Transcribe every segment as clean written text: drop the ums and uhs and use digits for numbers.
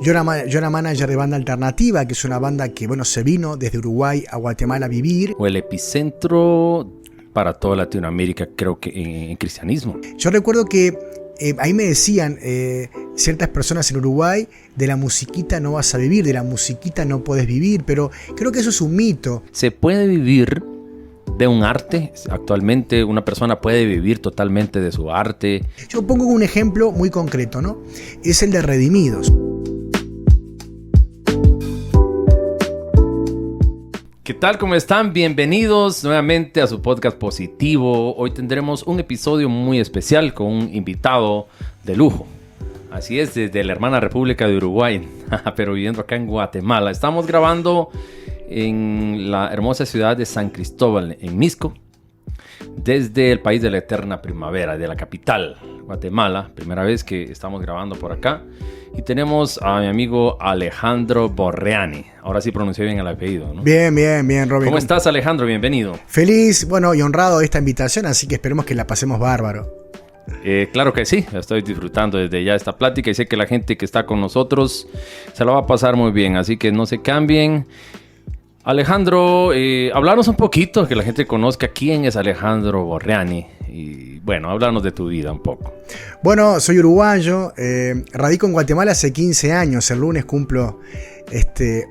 Yo era manager de Banda Alternativa, que es una banda que, bueno, se vino desde Uruguay a Guatemala a vivir. O el epicentro para toda Latinoamérica, creo que en cristianismo. Yo recuerdo que ahí me decían ciertas personas en Uruguay, de la musiquita no vas a vivir, de la musiquita no podés vivir, pero creo que eso es un mito. ¿Se puede vivir de un arte? Actualmente una persona puede vivir totalmente de su arte. Yo pongo un ejemplo muy concreto, ¿no? Es el de Redimidos. ¿Qué tal? ¿Cómo están? Bienvenidos nuevamente a su podcast Positivo. Hoy tendremos un episodio muy especial con un invitado de lujo. Así es, desde la hermana República de Uruguay, pero viviendo acá en Guatemala. Estamos grabando en la hermosa ciudad de San Cristóbal, en Mixco, desde el país de la eterna primavera, de la capital, Guatemala. Primera vez que estamos grabando por acá. Y tenemos a mi amigo Alejandro Borreani. Ahora sí pronuncié bien el apellido, ¿no? Bien, Robin. ¿Cómo estás, Alejandro? Bienvenido. Feliz, bueno, y honrado de esta invitación, así que esperemos que la pasemos bárbaro. Claro que sí, estoy disfrutando desde ya esta plática y sé que la gente que está con nosotros se la va a pasar muy bien, así que no se cambien. Alejandro, hablarnos un poquito, que la gente conozca quién es Alejandro Borreani y bueno, háblanos de tu vida un poco. Bueno, soy uruguayo, radico en Guatemala hace 15 años, el lunes cumplo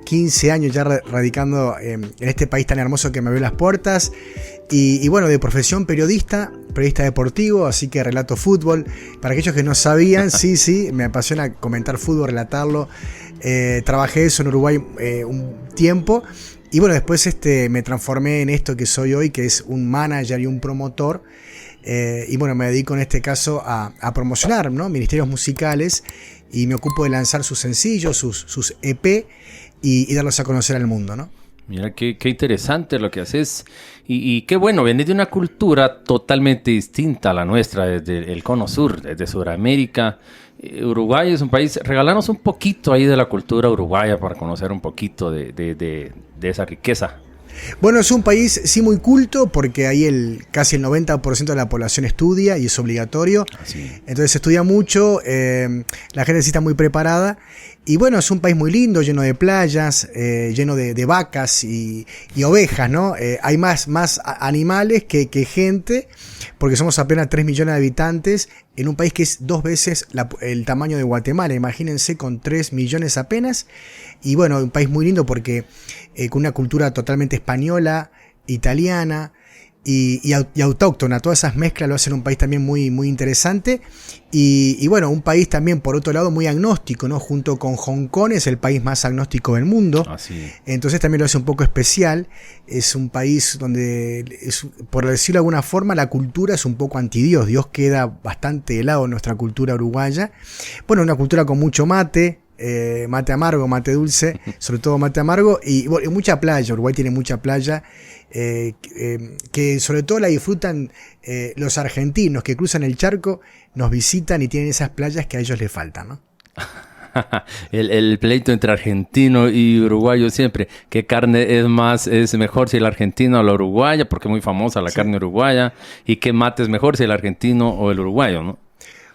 15 años ya radicando en este país tan hermoso que me abrió las puertas y bueno, de profesión periodista deportivo, así que relato fútbol. Para aquellos que no sabían, sí, me apasiona comentar fútbol, relatarlo. Trabajé eso en Uruguay un tiempo. Y bueno, después me transformé en esto que soy hoy, que es un manager y un promotor. Y bueno, me dedico en este caso a promocionar, ¿no?, ministerios musicales y me ocupo de lanzar sus sencillos, sus EP y darlos a conocer al mundo, ¿no? Mira, qué interesante lo que haces y qué bueno, venir de una cultura totalmente distinta a la nuestra, desde el cono sur, desde Sudamérica. Uruguay es un país, regálanos un poquito ahí de la cultura uruguaya para conocer un poquito de esa riqueza. Bueno, es un país sí muy culto porque ahí casi el 90% de la población estudia y es obligatorio. Así. Entonces se estudia mucho, la gente sí está muy preparada. Y bueno, es un país muy lindo, lleno de playas, lleno de vacas y ovejas, ¿no? Hay más animales que gente, porque somos apenas 3 millones de habitantes en un país que es 2 veces el tamaño de Guatemala. Imagínense, con 3 millones apenas. Y bueno, un país muy lindo porque con una cultura totalmente española, italiana y autóctona. Todas esas mezclas lo hacen un país también muy, muy interesante. Y bueno, un país también, por otro lado, muy agnóstico, ¿no? Junto con Hong Kong es el país más agnóstico del mundo. Así. Entonces también lo hace un poco especial. Es un país donde, por decirlo de alguna forma, la cultura es un poco antidios. Dios queda bastante helado en nuestra cultura uruguaya. Bueno, una cultura con mucho mate. Mate amargo, mate dulce, sobre todo mate amargo y mucha playa. Uruguay tiene mucha playa que sobre todo la disfrutan los argentinos que cruzan el charco, nos visitan y tienen esas playas que a ellos les faltan, ¿no? el pleito entre argentino y uruguayo siempre. ¿Qué carne es mejor, si el argentino o la uruguaya? Porque es muy famosa la carne uruguaya. ¿Y qué mate es mejor, si el argentino o el uruguayo, no?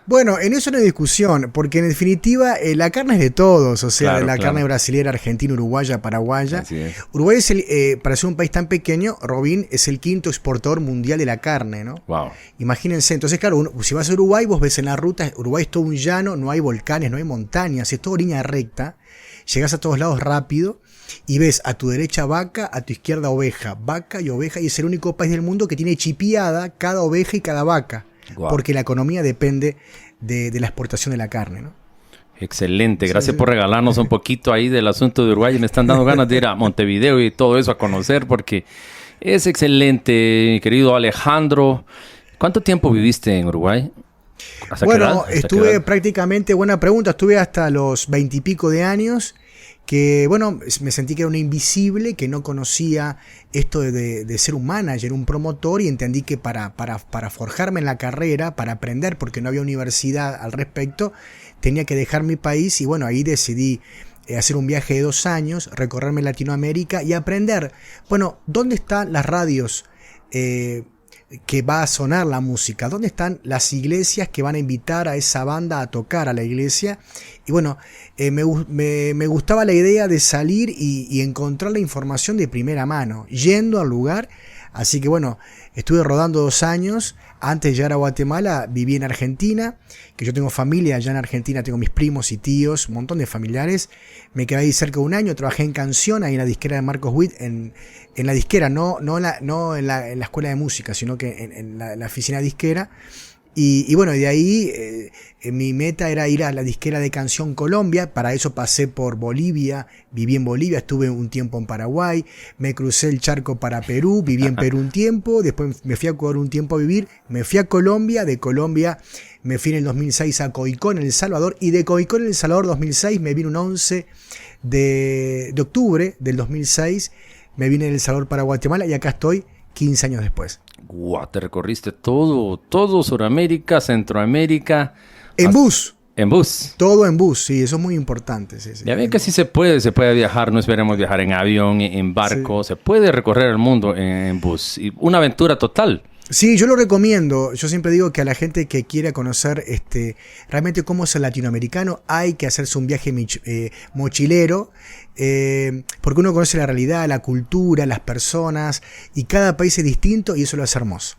Bueno, en eso no hay discusión, porque en definitiva la carne es de todos, o sea, claro. Carne brasilera, argentina, uruguaya, paraguaya. Así es. Uruguay es para ser un país tan pequeño, Robin, es el 5º exportador mundial de la carne, ¿no? Wow. Imagínense, entonces claro, si vas a Uruguay, vos ves en la ruta, Uruguay es todo un llano, no hay volcanes, no hay montañas, es todo línea recta, llegás a todos lados rápido y ves a tu derecha vaca, a tu izquierda oveja, vaca y oveja, y es el único país del mundo que tiene chipiada cada oveja y cada vaca. Wow. Porque la economía depende de la exportación de la carne, ¿no? Excelente, gracias por regalarnos un poquito ahí del asunto de Uruguay. Me están dando ganas de ir a Montevideo y todo eso a conocer porque es excelente, mi querido Alejandro. ¿Cuánto tiempo viviste en Uruguay? Bueno, estuve prácticamente, buena pregunta, estuve hasta los 20 y pico de años. Que bueno, me sentí que era un invisible, que no conocía esto de ser un manager, un promotor, y entendí que para forjarme en la carrera, para aprender, porque no había universidad al respecto, tenía que dejar mi país y bueno, ahí decidí hacer un viaje de 2 años, recorrerme Latinoamérica y aprender, bueno, ¿dónde están las radios que va a sonar la música, dónde están las iglesias que van a invitar a esa banda a tocar a la iglesia. Y bueno, me gustaba la idea de salir y encontrar la información de primera mano, yendo al lugar. Así que bueno, estuve rodando 2 años. Antes de llegar a Guatemala viví en Argentina, que yo tengo familia allá en Argentina, tengo mis primos y tíos, un montón de familiares. Me quedé ahí cerca de 1 año, trabajé en canción, ahí en la disquera de Marcos Witt, en la disquera, no en la escuela de música, sino que en la oficina disquera. Y bueno, de ahí mi meta era ir a la disquera de Canción Colombia. Para eso pasé por Bolivia, viví en Bolivia, estuve un tiempo en Paraguay, me crucé el charco para Perú, viví en Perú un tiempo, después me fui a Ecuador un tiempo a vivir, me fui a Colombia, de Colombia me fui en el 2006 a Coicón, en El Salvador, y de Coicón, en El Salvador 2006, me vine un 11 de octubre del 2006, me vine en El Salvador para Guatemala y acá estoy 15 años después. Guau, te recorriste todo Sudamérica, Centroamérica. En bus. En bus. Todo en bus, sí, eso es muy importante. Sí, Ya ven que sí se puede viajar, no esperemos viajar en avión, en barco, sí. Se puede recorrer el mundo en bus. Y una aventura total. Sí, yo lo recomiendo. Yo siempre digo que a la gente que quiera conocer realmente cómo es el latinoamericano, hay que hacerse un viaje mochilero, porque uno conoce la realidad, la cultura, las personas, y cada país es distinto y eso lo hace hermoso.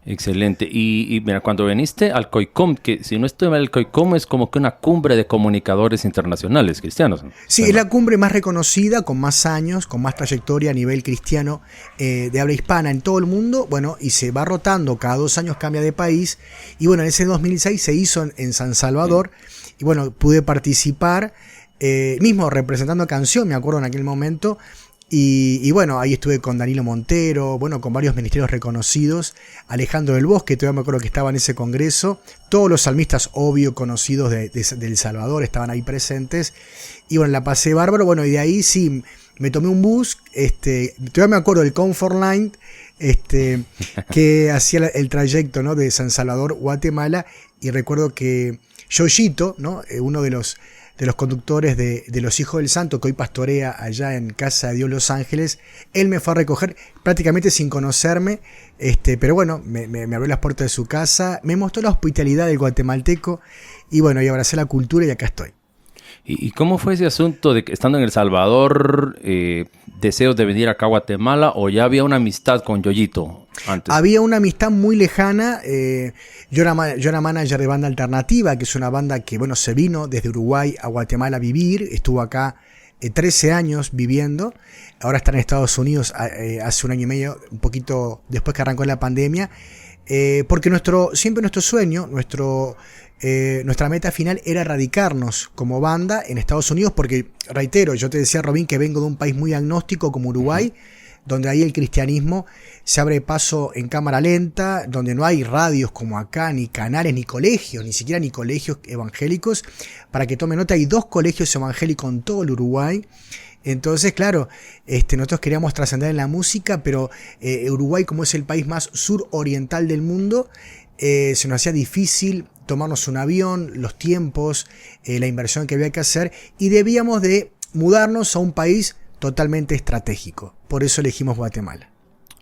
Excelente. Y mira, cuando viniste al COICOM, que si no estoy mal, el COICOM es como que una cumbre de comunicadores internacionales cristianos. Sí, es la cumbre más reconocida, con más años, con más trayectoria a nivel cristiano de habla hispana en todo el mundo. Bueno, y se va rotando, cada 2 años cambia de país. Y bueno, en ese 2006 se hizo en San Salvador. Sí. Y bueno, pude participar, mismo representando Canción, me acuerdo en aquel momento. Y bueno, ahí estuve con Danilo Montero, bueno, con varios ministerios reconocidos, Alejandro del Bosque, todavía me acuerdo que estaba en ese congreso, todos los salmistas obvio conocidos de El Salvador estaban ahí presentes, y bueno, la pasé bárbaro. Bueno, y de ahí sí, me tomé un bus, todavía me acuerdo del Comfort Line, que hacía el trayecto, ¿no?, de San Salvador, Guatemala, y recuerdo que Yoyito, ¿no?, uno de los conductores de Los Hijos del Santo, que hoy pastorea allá en Casa de Dios Los Ángeles, él me fue a recoger prácticamente sin conocerme, pero bueno, me abrió las puertas de su casa, me mostró la hospitalidad del guatemalteco, y bueno, y abracé la cultura y acá estoy. ¿Y cómo fue ese asunto de que estando en El Salvador, deseos de venir acá a Guatemala, o ya había una amistad con Yoyito antes? Había una amistad muy lejana. Yo era manager de Banda Alternativa, que es una banda que, bueno, se vino desde Uruguay a Guatemala a vivir. Estuvo acá 13 años viviendo. Ahora está en Estados Unidos hace 1 año y medio, un poquito después que arrancó la pandemia. Porque siempre nuestro sueño, nuestra meta final era radicarnos como banda en Estados Unidos, porque, reitero, yo te decía, Robin, que vengo de un país muy agnóstico como Uruguay, donde ahí el cristianismo se abre paso en cámara lenta, donde no hay radios como acá, ni canales, ni colegios, ni siquiera ni colegios evangélicos. Para que tome nota, hay 2 colegios evangélicos en todo el Uruguay. Entonces, claro, nosotros queríamos trascender en la música, pero Uruguay, como es el país más suroriental del mundo, se nos hacía difícil tomarnos un avión, los tiempos, la inversión que había que hacer, y debíamos de mudarnos a un país totalmente estratégico. Por eso elegimos Guatemala.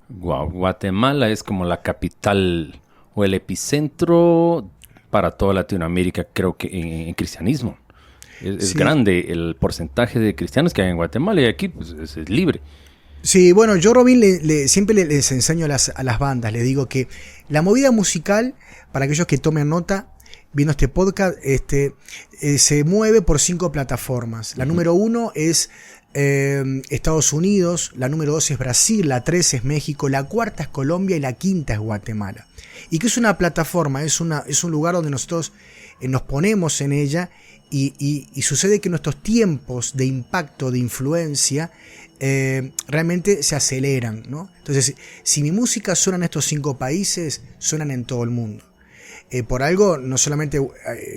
Wow, Guatemala es como la capital o el epicentro para toda Latinoamérica, creo que en cristianismo. Es sí. Grande el porcentaje de cristianos que hay en Guatemala, y aquí pues, es libre. Sí, bueno, yo, Robin, siempre les enseño a las bandas, les digo que la movida musical, para aquellos que tomen nota, viendo este podcast, se mueve por 5 plataformas. La número 1 es Estados Unidos, la número 2 es Brasil, la 3 es México, la 4 es Colombia y la 5 es Guatemala. ¿Y qué es una plataforma? Es un lugar donde nosotros nos ponemos en ella y sucede que nuestros tiempos de impacto, de influencia, realmente se aceleran, ¿no? Entonces, si mi música suena en estos 5 países, suenan en todo el mundo. Por algo, no solamente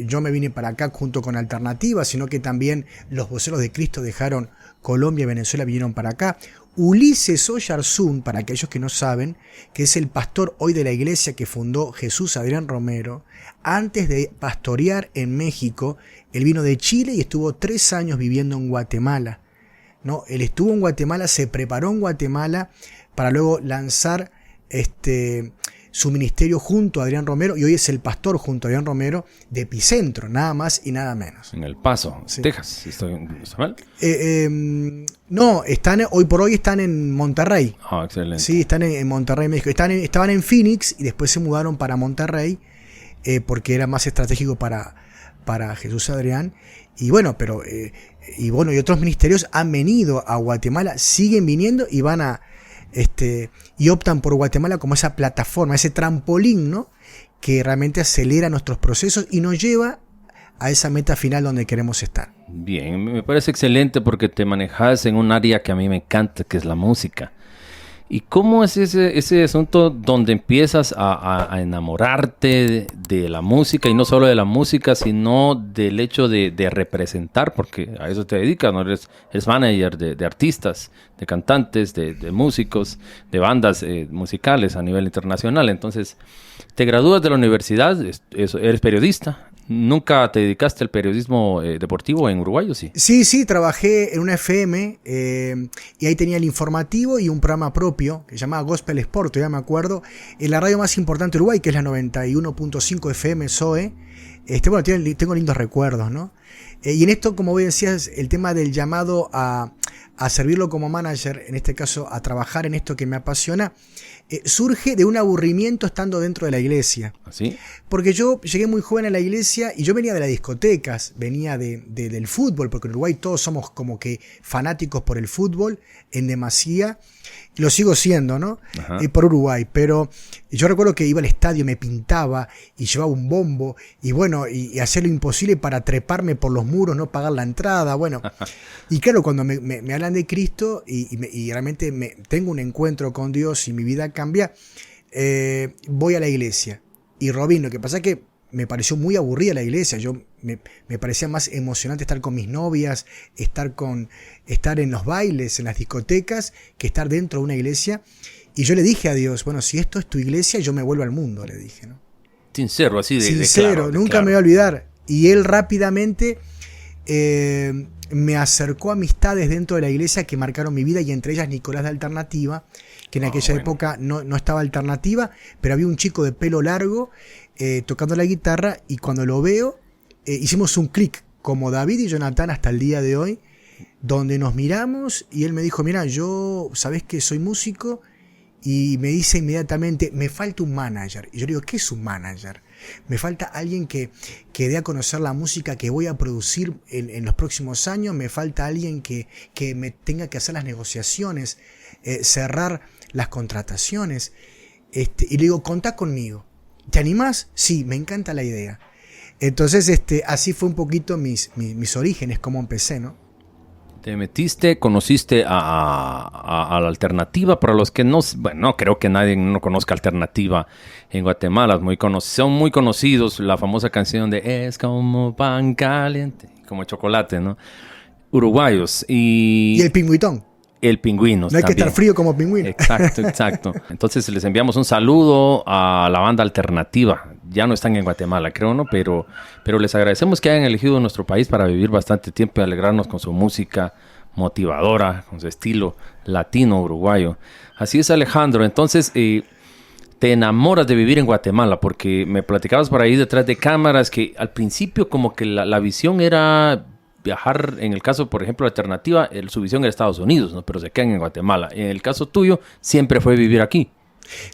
yo me vine para acá junto con Alternativa, sino que también los voceros de Cristo dejaron Colombia y Venezuela, vinieron para acá. Ulises Oyarzún, para aquellos que no saben, que es el pastor hoy de la iglesia que fundó Jesús Adrián Romero, antes de pastorear en México, él vino de Chile y estuvo 3 años viviendo en Guatemala, ¿no? Él estuvo en Guatemala, se preparó en Guatemala para luego lanzar su ministerio junto a Adrián Romero y hoy es el pastor junto a Adrián Romero de Epicentro, nada más y nada menos. En El Paso, sí. Texas, ¿estoy mal? No, hoy por hoy están en Monterrey. Ah, excelente. Sí, están en Monterrey, México. Estaban en Phoenix y después se mudaron para Monterrey porque era más estratégico para Jesús Adrián. Y bueno, y otros ministerios han venido a Guatemala, siguen viniendo y van a y optan por Guatemala como esa plataforma, ese trampolín, ¿no? Que realmente acelera nuestros procesos y nos lleva a esa meta final donde queremos estar. Bien, me parece excelente porque te manejas en un área que a mí me encanta, que es la música. ¿Y cómo es ese asunto donde empiezas a enamorarte de la música? Y no solo de la música, sino del hecho de representar, porque a eso te dedicas, ¿no? Eres manager de artistas, de cantantes, de músicos, de bandas musicales a nivel internacional. Entonces, te gradúas de la universidad, eres periodista. ¿Nunca te dedicaste al periodismo deportivo en Uruguay o sí? Sí, trabajé en una FM y ahí tenía el informativo y un programa propio que se llamaba Gospel Sport, ya me acuerdo, en la radio más importante de Uruguay, que es la 91.5 FM SOE. Bueno, tengo lindos recuerdos, ¿no? Y en esto, como vos decías, el tema del llamado a servirlo como manager, en este caso a trabajar en esto que me apasiona, surge de un aburrimiento estando dentro de la iglesia. ¿Así? Porque yo llegué muy joven a la iglesia y yo venía de las discotecas, venía del fútbol, porque en Uruguay todos somos como que fanáticos por el fútbol en demasía. Lo sigo siendo, ¿no? Por Uruguay, pero yo recuerdo que iba al estadio, me pintaba y llevaba un bombo y bueno, y hacía lo imposible para treparme por los muros, no pagar la entrada, bueno. Y claro, cuando me hablan de Cristo y realmente tengo un encuentro con Dios y mi vida cambia, voy a la iglesia. Y Robin, lo que pasa es que me pareció muy aburrida la iglesia. Me parecía más emocionante estar con mis novias, estar en los bailes, en las discotecas, que estar dentro de una iglesia. Y yo le dije a Dios, bueno, si esto es tu iglesia, yo me vuelvo al mundo, le dije, ¿no? Sincero, así Sincero, nunca me voy a olvidar. Y él rápidamente me acercó a amistades dentro de la iglesia que marcaron mi vida, y entre ellas Nicolás de Alternativa, que en aquella época no estaba Alternativa, pero había un chico de pelo largo tocando la guitarra, y cuando lo veo, hicimos un clic, como David y Jonathan hasta el día de hoy, donde nos miramos y él me dijo, mira, yo, ¿sabés que soy músico? Y me dice inmediatamente, me falta un manager. Y yo digo, ¿qué es un manager? Me falta alguien que dé a conocer la música que voy a producir en los próximos años. Me falta alguien que me tenga que hacer las negociaciones, cerrar las contrataciones. Y le digo, contá conmigo. ¿Te animás? Sí, me encanta la idea. Entonces, así fue un poquito mis orígenes, cómo empecé, ¿no? Te metiste, conociste a la Alternativa. Para los que no creo que nadie no conozca Alternativa en Guatemala. Son muy conocidos. La famosa canción de Es como pan caliente, como chocolate, ¿no? Uruguayos. Y el pingüitón. El pingüino. No hay que estar frío como pingüino. Exacto. Entonces les enviamos un saludo a la banda Alternativa. Ya no están en Guatemala, creo, ¿no? Pero les agradecemos que hayan elegido nuestro país para vivir bastante tiempo y alegrarnos con su música motivadora, con su estilo latino uruguayo. Así es, Alejandro. Entonces, te enamoras de vivir en Guatemala, porque me platicabas por ahí detrás de cámaras que al principio como que la visión era viajar. En el caso, por ejemplo, Alternativa, su visión era Estados Unidos, ¿no? Pero se quedan en Guatemala. En el caso tuyo, siempre fue vivir aquí.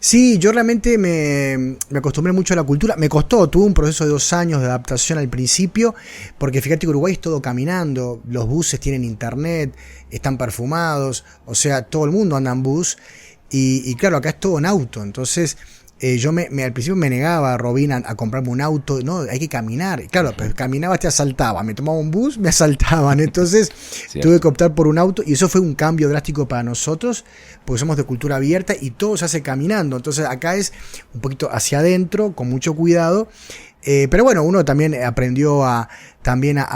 Sí, yo realmente me acostumbré mucho a la cultura. Me costó, tuve un proceso de 2 años de adaptación al principio, porque fíjate que Uruguay es todo caminando, los buses tienen internet, están perfumados, o sea, todo el mundo anda en bus, y claro, acá es todo en auto. Entonces yo al principio me negaba a Robin a comprarme un auto. No, hay que caminar. Y claro, pues caminabas, te asaltaban. Me tomaba un bus, me asaltaban. Entonces tuve que optar por un auto, y eso fue un cambio drástico para nosotros, porque somos de cultura abierta y todo se hace caminando. Entonces acá es un poquito hacia adentro, con mucho cuidado. Pero bueno, uno también aprendió a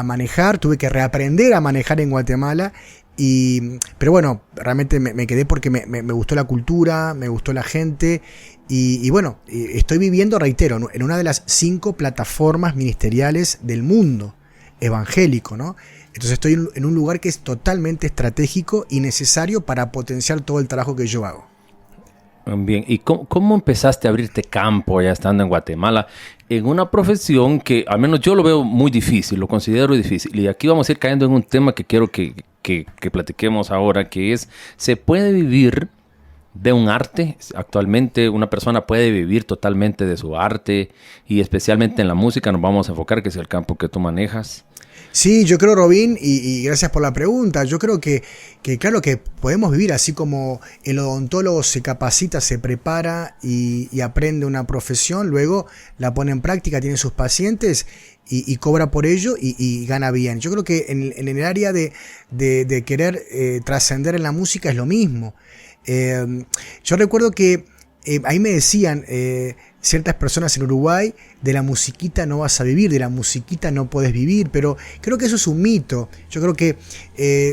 manejar. Tuve que reaprender a manejar en Guatemala. Pero bueno, realmente me quedé porque me gustó la cultura, me gustó la gente. Y bueno, estoy viviendo, reitero, en una de las 5 plataformas ministeriales del mundo evangélico, ¿no? Entonces estoy en un lugar que es totalmente estratégico y necesario para potenciar todo el trabajo que yo hago. Bien, ¿y cómo empezaste a abrirte campo ya estando en Guatemala en una profesión que al menos yo lo veo muy difícil, lo considero difícil? Y aquí vamos a ir cayendo en un tema que quiero que platiquemos ahora, que es, ¿se puede vivir de un arte? Actualmente una persona puede vivir totalmente de su arte y especialmente en la música nos vamos a enfocar, que es el campo que tú manejas. Sí, yo creo, Robin, y gracias por la pregunta, yo creo que claro que podemos vivir así como el odontólogo se capacita, se prepara y aprende una profesión, luego la pone en práctica, tiene sus pacientes y cobra por ello y gana bien. Yo creo que en el área de querer trascender en la música es lo mismo. Yo recuerdo que ahí me decían ciertas personas en Uruguay, de la musiquita no vas a vivir, de la musiquita no podés vivir, pero creo que eso es un mito. Yo creo que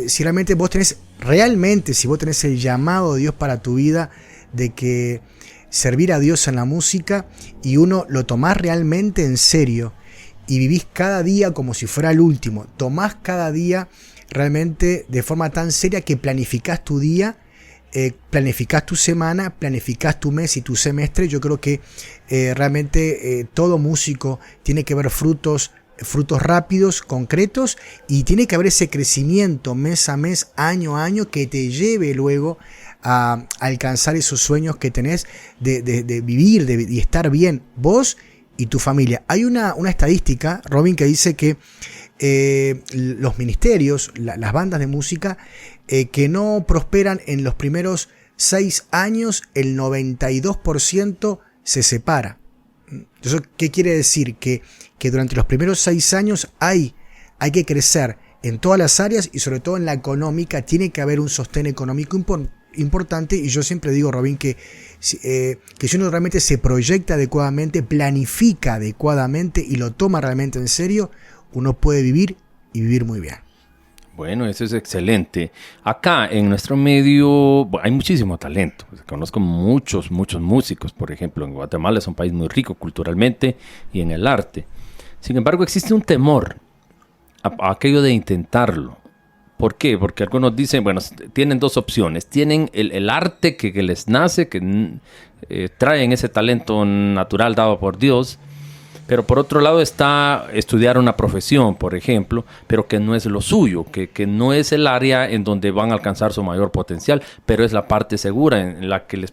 si realmente si vos tenés el llamado de Dios para tu vida, de que servir a Dios en la música y uno lo tomás realmente en serio y vivís cada día como si fuera el último, tomás cada día realmente de forma tan seria que planificás tu día, planificás tu semana, planificás tu mes y tu semestre. Yo creo que realmente todo músico tiene que ver frutos rápidos, concretos, y tiene que haber ese crecimiento mes a mes, año a año, que te lleve luego a alcanzar esos sueños que tenés de vivir y estar bien vos y tu familia. Hay una estadística, Robin, que dice que los ministerios, las bandas de música, que no prosperan en los primeros 6 años, el 92% se separa. Entonces, ¿qué quiere decir? Que durante los primeros 6 años hay que crecer en todas las áreas y sobre todo en la económica. Tiene que haber un sostén económico importante, y yo siempre digo, Robin, que si uno realmente se proyecta adecuadamente, planifica adecuadamente y lo toma realmente en serio, uno puede vivir y vivir muy bien. Bueno, eso es excelente. Acá en nuestro medio hay muchísimo talento. Conozco muchos músicos, por ejemplo. En Guatemala es un país muy rico culturalmente y en el arte. Sin embargo, existe un temor a aquello de intentarlo. ¿Por qué? Porque algunos dicen, bueno, tienen dos opciones. Tienen el arte que les nace, que traen ese talento natural dado por Dios. Pero por otro lado está estudiar una profesión, por ejemplo, pero que no es lo suyo, que no es el área en donde van a alcanzar su mayor potencial, pero es la parte segura en la que les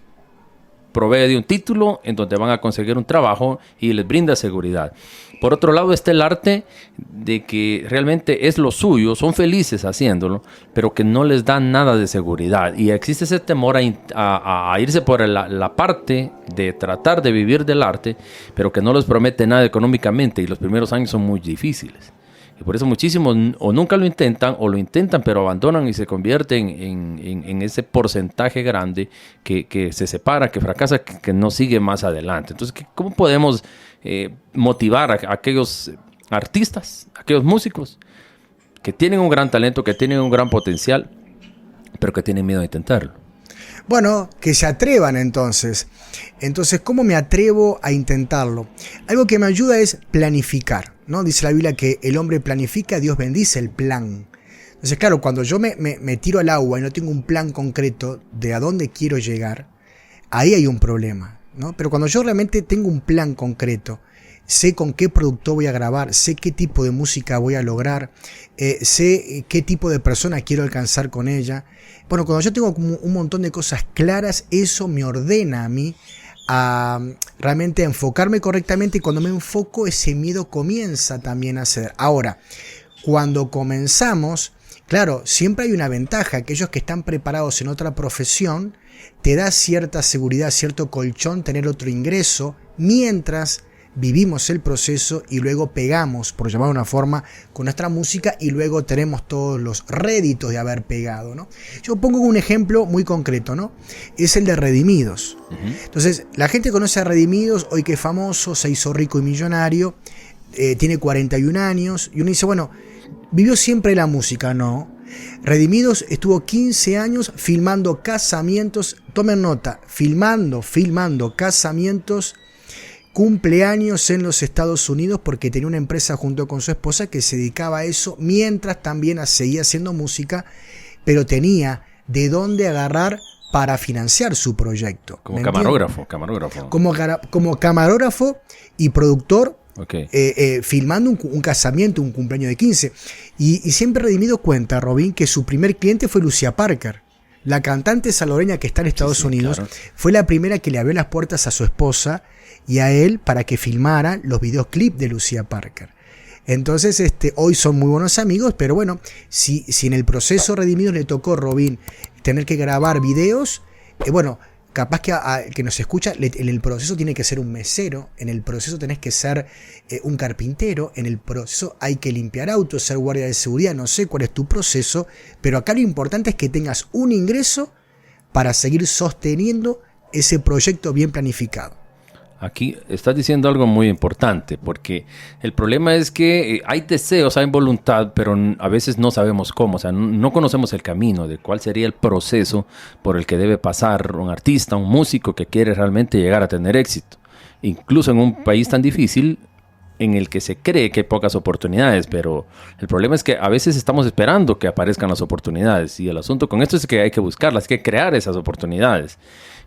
provee de un título, en donde van a conseguir un trabajo y les brinda seguridad. Por otro lado está el arte de que realmente es lo suyo, son felices haciéndolo, pero que no les da nada de seguridad. Y existe ese temor a irse por la parte de tratar de vivir del arte, pero que no les promete nada económicamente, y los primeros años son muy difíciles. Y por eso muchísimos o nunca lo intentan, o lo intentan pero abandonan y se convierten en ese porcentaje grande que se separa, que fracasa, que no sigue más adelante. Entonces, ¿cómo podemos motivar a aquellos artistas, a aquellos músicos que tienen un gran talento, que tienen un gran potencial, pero que tienen miedo a intentarlo? Bueno, que se atrevan entonces. Entonces, ¿cómo me atrevo a intentarlo? Algo que me ayuda es planificar, ¿no? Dice la Biblia que el hombre planifica, Dios bendice el plan. Entonces, claro, cuando yo me tiro al agua y no tengo un plan concreto de a dónde quiero llegar, ahí hay un problema, ¿no? Pero cuando yo realmente tengo un plan concreto, sé con qué producto voy a grabar, sé qué tipo de música voy a lograr, sé qué tipo de persona quiero alcanzar con ella. Bueno, cuando yo tengo como un montón de cosas claras, eso me ordena a mí a realmente enfocarme correctamente, y cuando me enfoco, ese miedo comienza también a ceder. Ahora, cuando comenzamos, claro, siempre hay una ventaja. Aquellos que están preparados en otra profesión, te da cierta seguridad, cierto colchón, tener otro ingreso, mientras vivimos el proceso y luego pegamos, por llamar de una forma, con nuestra música, y luego tenemos todos los réditos de haber pegado, ¿no? Yo pongo un ejemplo muy concreto, ¿no? Es el de Redimidos. Entonces, la gente conoce a Redimidos, hoy que es famoso, se hizo rico y millonario, tiene 41 años, y uno dice, bueno, ¿vivió siempre la música? No. Redimidos estuvo 15 años filmando casamientos, tomen nota, filmando casamientos, cumpleaños en los Estados Unidos, porque tenía una empresa junto con su esposa que se dedicaba a eso, mientras también seguía haciendo música, pero tenía de dónde agarrar para financiar su proyecto. Como camarógrafo. Como camarógrafo y productor, Okay. Filmando un casamiento, un cumpleaños de 15. Y siempre Redimido cuenta, Robin, que su primer cliente fue Lucia Parker. La cantante salvadoreña que está en Estados Unidos, claro. Fue la primera que le abrió las puertas a su esposa y a él para que filmara los videoclips de Lucia Parker. Entonces, hoy son muy buenos amigos, pero bueno, si en el proceso Redimido le tocó, Robin, tener que grabar videos, bueno, capaz que nos escucha, en el proceso tiene que ser un mesero, en el proceso tenés que ser un carpintero, en el proceso hay que limpiar autos, ser guardia de seguridad, no sé cuál es tu proceso, pero acá lo importante es que tengas un ingreso para seguir sosteniendo ese proyecto bien planificado. Aquí estás diciendo algo muy importante, porque el problema es que hay deseos, hay voluntad, pero a veces no sabemos cómo, o sea, no conocemos el camino de cuál sería el proceso por el que debe pasar un artista, un músico que quiere realmente llegar a tener éxito. Incluso en un país tan difícil en el que se cree que hay pocas oportunidades, pero el problema es que a veces estamos esperando que aparezcan las oportunidades, y el asunto con esto es que hay que buscarlas, hay que crear esas oportunidades.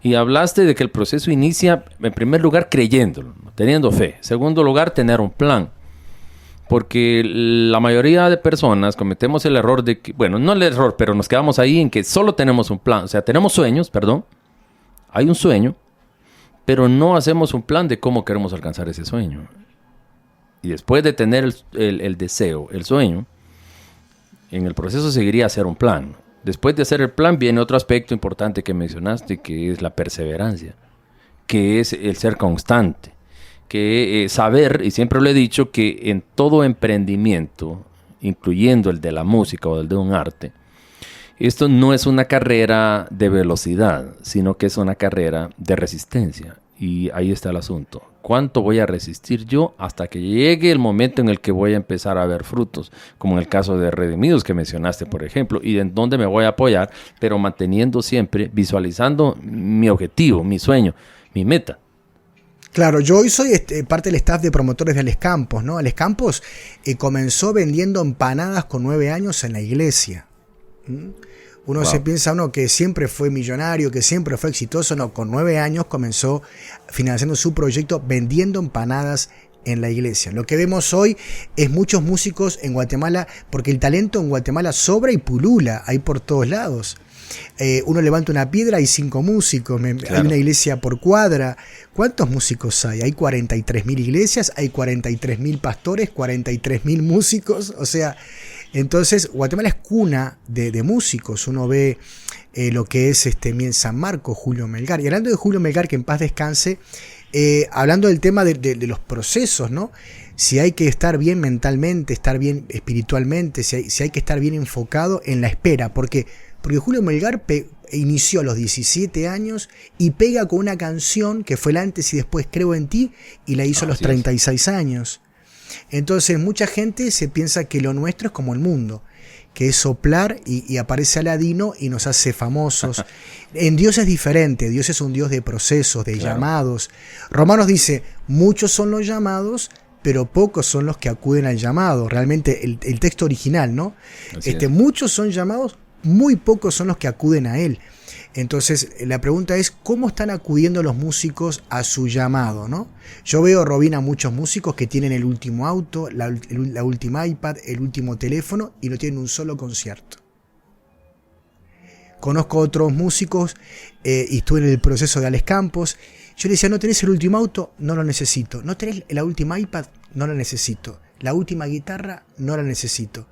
Y hablaste de que el proceso inicia, en primer lugar, creyéndolo, teniendo fe. En segundo lugar, tener un plan. Porque la mayoría de personas cometemos el error de que, bueno, no el error, pero nos quedamos ahí en que solo tenemos un plan. O sea, tenemos sueños, hay un sueño, pero no hacemos un plan de cómo queremos alcanzar ese sueño. Y después de tener el deseo, el sueño, en el proceso seguiría hacer un plan. Después de hacer el plan viene otro aspecto importante que mencionaste, que es la perseverancia, que es el ser constante, que saber, y siempre lo he dicho, que en todo emprendimiento, incluyendo el de la música o el de un arte, esto no es una carrera de velocidad, sino que es una carrera de resistencia. Y ahí está el asunto. ¿Cuánto voy a resistir yo hasta que llegue el momento en el que voy a empezar a ver frutos? Como en el caso de Redimidos que mencionaste, por ejemplo, y en dónde me voy a apoyar, pero manteniendo siempre, visualizando mi objetivo, mi sueño, mi meta. Claro, yo hoy soy parte del staff de promotores de Ales Campos, ¿no? Ales Campos comenzó vendiendo empanadas con 9 años en la iglesia. Uno se piensa que siempre fue millonario, que siempre fue exitoso. No, con 9 años comenzó financiando su proyecto vendiendo empanadas en la iglesia. Lo que vemos hoy es muchos músicos en Guatemala, porque el talento en Guatemala sobra y pulula, hay por todos lados. Uno levanta una piedra, hay 5 músicos, claro. Hay una iglesia por cuadra. ¿Cuántos músicos hay? Hay 43.000 iglesias, hay 43.000 pastores, 43.000 músicos, o sea... Entonces, Guatemala es cuna de músicos. Uno ve lo que es en San Marcos, Julio Melgar. Y hablando de Julio Melgar, que en paz descanse, hablando del tema de los procesos, ¿no? Si hay que estar bien mentalmente, estar bien espiritualmente, si hay que estar bien enfocado en la espera. Porque Julio Melgar inició a los 17 años y pega con una canción que fue el antes y después, Creo en ti, y la hizo a los 36 años. Entonces mucha gente se piensa que lo nuestro es como el mundo, que es soplar y aparece Aladino y nos hace famosos. En Dios es diferente, Dios es un Dios de procesos, de llamados. Romanos dice, muchos son los llamados, pero pocos son los que acuden al llamado. Realmente el texto original, ¿no? Muchos son llamados, muy pocos son los que acuden a él. Entonces la pregunta es, ¿cómo están acudiendo los músicos a su llamado, ¿no? Yo veo, Robin, a muchos músicos que tienen el último auto, la última iPad, el último teléfono y no tienen un solo concierto. Conozco otros músicos y estuve en el proceso de Ales Campos. Yo le decía, ¿no tenés el último auto? No lo necesito. ¿No tenés la última iPad? No la necesito. ¿La última guitarra? No la necesito.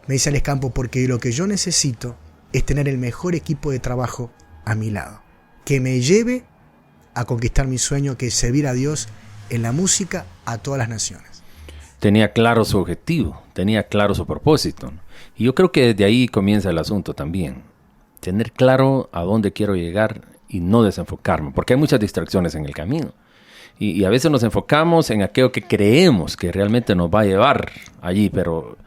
Me dice Ales Campos, porque lo que yo necesito es tener el mejor equipo de trabajo a mi lado, que me lleve a conquistar mi sueño, que es servir a Dios en la música a todas las naciones. Tenía claro su objetivo, tenía claro su propósito, ¿no? Y yo creo que desde ahí comienza el asunto también. Tener claro a dónde quiero llegar y no desenfocarme, porque hay muchas distracciones en el camino. Y a veces nos enfocamos en aquello que creemos que realmente nos va a llevar allí, pero...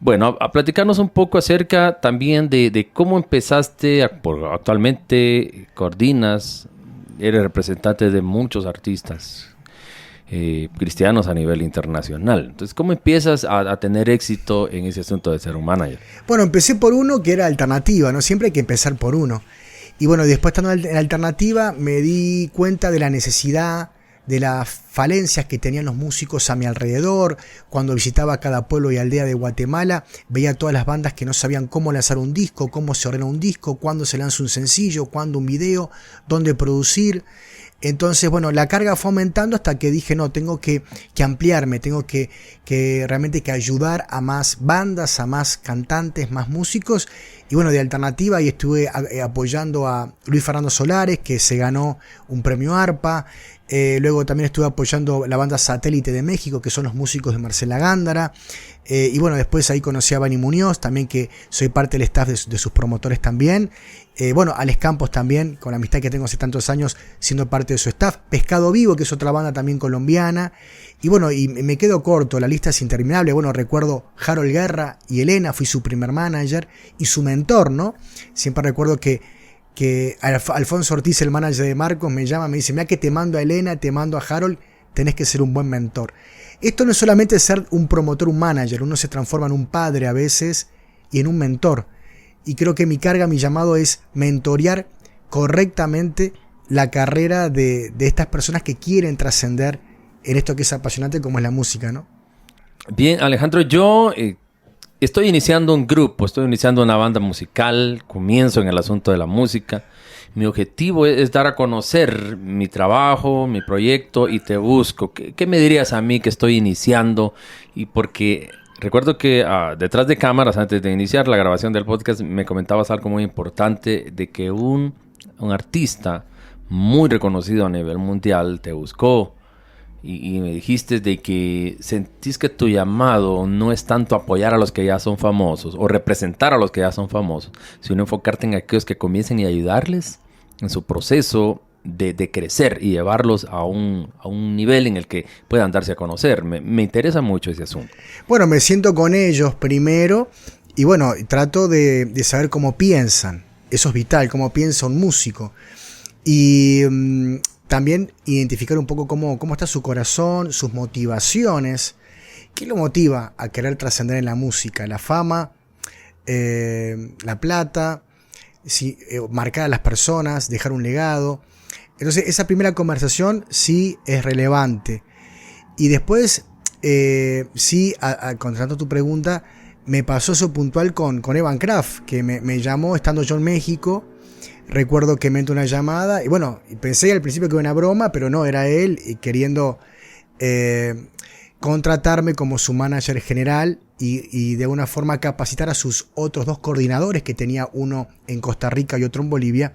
Bueno, a platicarnos un poco acerca también de cómo empezaste, actualmente coordinas, eres representante de muchos artistas cristianos a nivel internacional. Entonces, ¿cómo empiezas a tener éxito en ese asunto de ser un manager? Bueno, empecé por uno que era alternativa, ¿no? Siempre hay que empezar por uno. Y bueno, después estando en Alternativa me di cuenta de la necesidad, de las falencias que tenían los músicos a mi alrededor. Cuando visitaba cada pueblo y aldea de Guatemala, veía todas las bandas que no sabían cómo lanzar un disco, cómo se ordena un disco, cuándo se lanza un sencillo, cuándo un video, dónde producir. Entonces, bueno, la carga fue aumentando hasta que dije, no, tengo que ampliarme, tengo que realmente que ayudar a más bandas, a más cantantes, más músicos. Y bueno, de Alternativa y estuve apoyando a Luis Fernando Solares, que se ganó un premio ARPA. Luego también estuve apoyando la banda Satélite de México, que son los músicos de Marcela Gándara. Y bueno, después ahí conocí a Bani Muñoz, también que soy parte del staff de sus promotores también. Bueno, Alex Campos también, con la amistad que tengo hace tantos años, siendo parte de su staff. Pescado Vivo, que es otra banda también colombiana. Y bueno, y me quedo corto, la lista es interminable. Bueno, recuerdo Harold Guerra y Elena, fui su primer manager y su mentor, ¿no? Siempre recuerdo que Alfonso Ortiz, el manager de Marcos, me llama, me dice, mira que te mando a Elena, te mando a Harold, tenés que ser un buen mentor. Esto no es solamente ser un promotor, un manager, uno se transforma en un padre a veces y en un mentor. Y creo que mi carga, mi llamado es mentorear correctamente la carrera de estas personas que quieren trascender en esto que es apasionante como es la música, ¿no? Bien, Alejandro, yo estoy iniciando un grupo, estoy iniciando una banda musical, comienzo en el asunto de la música. Mi objetivo es dar a conocer mi trabajo, mi proyecto y te busco. ¿Qué me dirías a mí que estoy iniciando? Y porque recuerdo que detrás de cámaras, antes de iniciar la grabación del podcast, me comentabas algo muy importante de que un artista muy reconocido a nivel mundial te buscó. Y me dijiste de que sentís que tu llamado no es tanto apoyar a los que ya son famosos o representar a los que ya son famosos, sino enfocarte en aquellos que comiencen y ayudarles en su proceso de crecer y llevarlos a un nivel en el que puedan darse a conocer. Me interesa mucho ese asunto. Bueno, me siento con ellos primero y bueno, trato de saber cómo piensan. Eso es vital, cómo piensa un músico. Y también identificar un poco cómo está su corazón, sus motivaciones. ¿Qué lo motiva a querer trascender en la música? La fama, la plata, marcar a las personas, dejar un legado. Entonces esa primera conversación sí es relevante. Y después, sí, contestando tu pregunta, me pasó eso puntual con Evan Kraft, que me llamó estando yo en México. Recuerdo que me entró una llamada y bueno, pensé al principio que era una broma, pero no, era él queriendo contratarme como su manager general y de alguna forma capacitar a sus otros dos coordinadores, que tenía uno en Costa Rica y otro en Bolivia.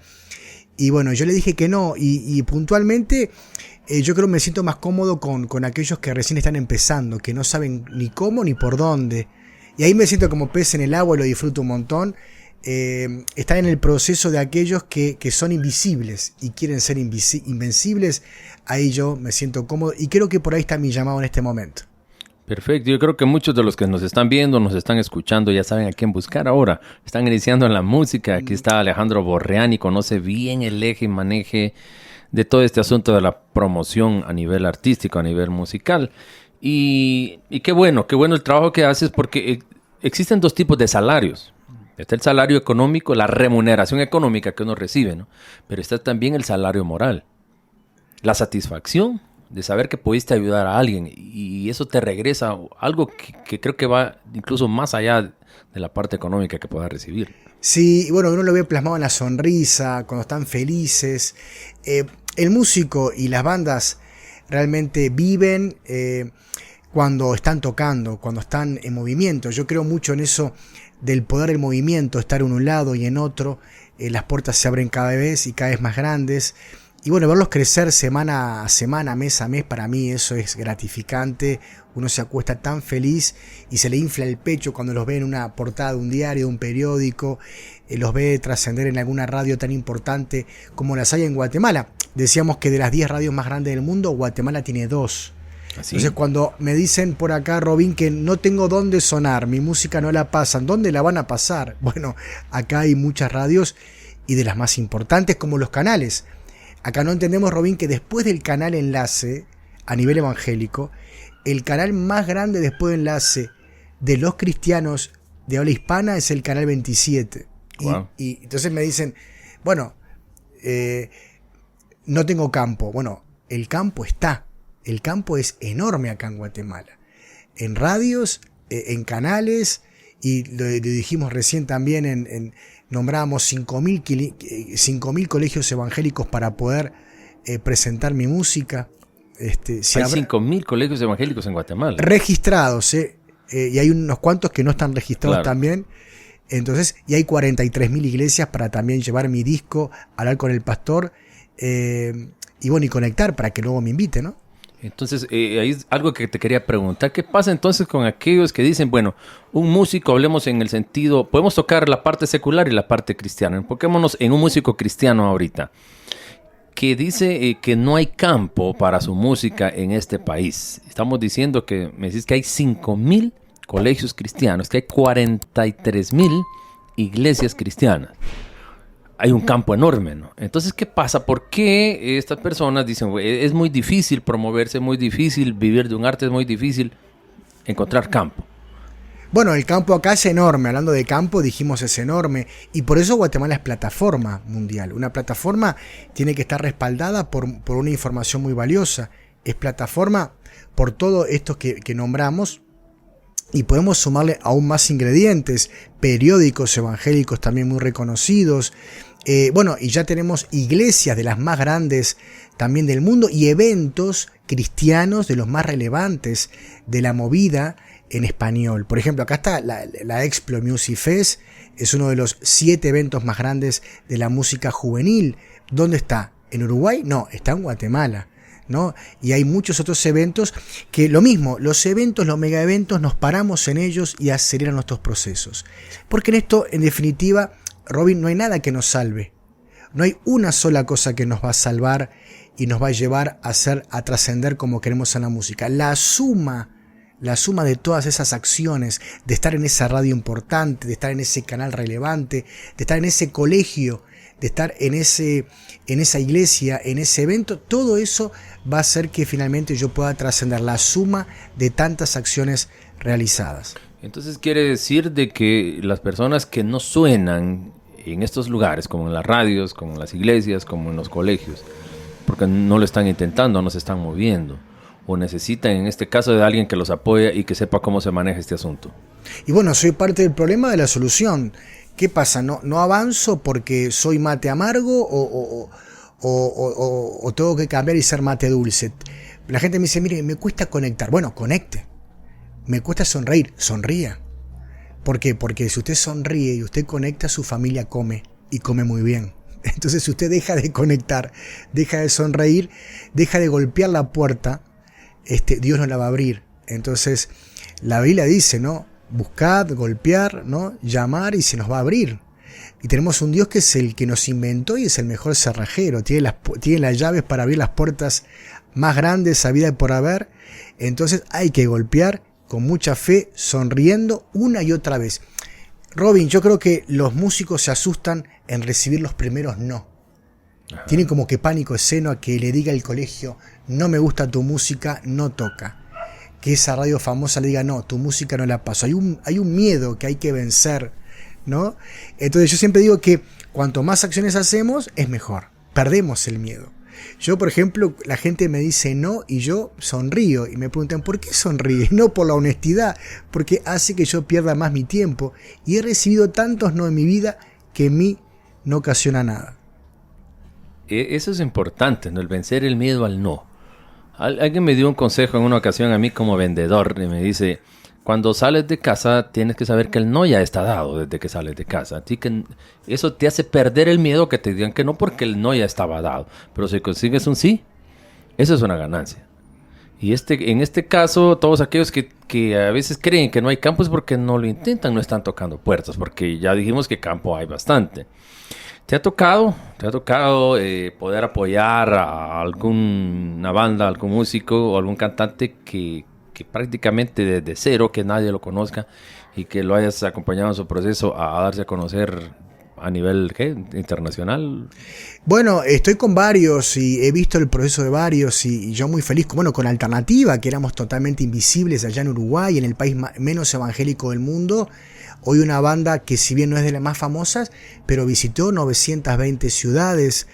Y bueno, yo le dije que no y puntualmente yo creo que me siento más cómodo con aquellos que recién están empezando, que no saben ni cómo ni por dónde. Y ahí me siento como pez en el agua y lo disfruto un montón. Están en el proceso de aquellos que son invisibles y quieren ser invencibles. Ahí yo me siento cómodo y creo que por ahí está mi llamado en este momento. Perfecto, yo creo que muchos de los que nos están viendo, nos están escuchando, ya saben a quién buscar ahora. Están iniciando en la música. Aquí está Alejandro Borreani, conoce bien el eje y maneje de todo este asunto de la promoción a nivel artístico, a nivel musical. Y qué bueno el trabajo que haces, porque existen dos tipos de salarios. Está el salario económico, la remuneración económica que uno recibe, ¿no? Pero está también el salario moral. La satisfacción de saber que pudiste ayudar a alguien y eso te regresa algo que creo que va incluso más allá de la parte económica que puedas recibir. Sí, bueno, uno lo ve plasmado en la sonrisa, cuando están felices. El músico y las bandas realmente viven cuando están tocando, cuando están en movimiento. Yo creo mucho en eso del poder del movimiento, estar en un lado y en otro. Las puertas se abren cada vez y cada vez más grandes. Y bueno, verlos crecer semana a semana, mes a mes, para mí eso es gratificante. Uno se acuesta tan feliz y se le infla el pecho cuando los ve en una portada de un diario, de un periódico, los ve trascender en alguna radio tan importante como las hay en Guatemala. Decíamos que de las 10 radios más grandes del mundo, Guatemala tiene 2. ¿Así? Entonces cuando me dicen por acá, Robin, que no tengo dónde sonar, mi música no la pasan, ¿dónde la van a pasar? Bueno, acá hay muchas radios y de las más importantes como los canales. Acá no entendemos, Robin, que después del canal Enlace, a nivel evangélico, el canal más grande después de Enlace de los cristianos de habla hispana es el canal 27. Wow. Y entonces me dicen, bueno, no tengo campo. Bueno, el campo está. El campo es enorme acá en Guatemala. En radios, en canales, y lo dijimos recién también, nombramos 5.000 colegios evangélicos para poder presentar mi música. Hay 5.000 colegios evangélicos en Guatemala. Registrados, y hay unos cuantos que no están registrados también. Entonces, y hay 43.000 iglesias para también llevar mi disco, hablar con el pastor, y bueno, y conectar para que luego me invite, ¿no? Entonces, ahí es algo que te quería preguntar. ¿Qué pasa entonces con aquellos que dicen, bueno, un músico, hablemos en el sentido, podemos tocar la parte secular y la parte cristiana? Enfoquémonos en un músico cristiano ahorita, que dice que no hay campo para su música en este país. Estamos diciendo que, me decís que hay 5.000 colegios cristianos, que hay 43.000 iglesias cristianas. Hay un campo enorme, ¿no? Entonces, ¿qué pasa? ¿Por qué estas personas dicen, es muy difícil promoverse, es muy difícil vivir de un arte, es muy difícil encontrar campo? Bueno, el campo acá es enorme. Hablando de campo, dijimos es enorme. Y por eso Guatemala es plataforma mundial. Una plataforma tiene que estar respaldada por una información muy valiosa. Es plataforma por todo esto que nombramos. Y podemos sumarle aún más ingredientes, periódicos evangélicos también muy reconocidos. Bueno, y ya tenemos iglesias de las más grandes también del mundo y eventos cristianos de los más relevantes de la movida en español. Por ejemplo, acá está la Explo Music Fest, es uno de los 7 eventos más grandes de la música juvenil. ¿Dónde está? ¿En Uruguay? No, está en Guatemala, ¿no? Y hay muchos otros eventos que lo mismo, los eventos, los mega eventos, nos paramos en ellos y aceleran nuestros procesos. Porque en esto, en definitiva, Robin, no hay nada que nos salve. No hay una sola cosa que nos va a salvar y nos va a llevar a trascender como queremos en la música. La suma de todas esas acciones, de estar en esa radio importante, de estar en ese canal relevante, de estar en ese colegio, de estar en esa iglesia, en ese evento, todo eso va a hacer que finalmente yo pueda trascender la suma de tantas acciones realizadas. Entonces quiere decir de que las personas que no suenan en estos lugares, como en las radios, como en las iglesias, como en los colegios, porque no lo están intentando, no se están moviendo, o necesitan en este caso de alguien que los apoye y que sepa cómo se maneja este asunto. Y bueno, soy parte del problema de la solución. ¿Qué pasa? ¿No avanzo porque soy mate amargo o tengo que cambiar y ser mate dulce? La gente me dice, mire, me cuesta conectar. Bueno, conecte. Me cuesta sonreír. Sonría. ¿Por qué? Porque si usted sonríe y usted conecta, su familia come y come muy bien. Entonces, si usted deja de conectar, deja de sonreír, deja de golpear la puerta, Dios no la va a abrir. Entonces, la Biblia dice, ¿no? Buscad, golpear, ¿no? Llamar y se nos va a abrir. Y tenemos un Dios que es el que nos inventó y es el mejor cerrajero. Tiene las llaves para abrir las puertas más grandes habida y por haber. Entonces hay que golpear con mucha fe, sonriendo una y otra vez. Robin, yo creo que los músicos se asustan en recibir los primeros no. Ajá. Tienen como que pánico esceno a que le diga el colegio, no me gusta tu música, no toca. Que esa radio famosa le diga, no, tu música no la paso. Hay un miedo que hay que vencer, ¿no? Entonces yo siempre digo que cuanto más acciones hacemos, es mejor. Perdemos el miedo. Yo, por ejemplo, la gente me dice no y yo sonrío y me preguntan, ¿por qué sonríes? No por la honestidad, porque hace que yo pierda más mi tiempo. Y he recibido tantos no en mi vida que en mí no ocasiona nada. Eso es importante, ¿no? El vencer el miedo al no. Alguien me dio un consejo en una ocasión a mí como vendedor y me dice, cuando sales de casa tienes que saber que el no ya está dado desde que sales de casa. Así que eso te hace perder el miedo que te digan que no porque el no ya estaba dado. Pero si consigues un sí, eso es una ganancia. Y en este caso, todos aquellos que a veces creen que no hay campo es porque no lo intentan, no están tocando puertas, porque ya dijimos que campo hay bastante. ¿Te ha tocado poder apoyar a alguna banda, algún músico o algún cantante que prácticamente desde cero, que nadie lo conozca y que lo hayas acompañado en su proceso a darse a conocer a nivel internacional? Bueno, estoy con varios y he visto el proceso de varios y yo muy feliz, bueno, con Alternativa, que éramos totalmente invisibles allá en Uruguay, en el país menos evangélico del mundo. Hoy una banda que si bien no es de las más famosas, pero visitó 920 ciudades,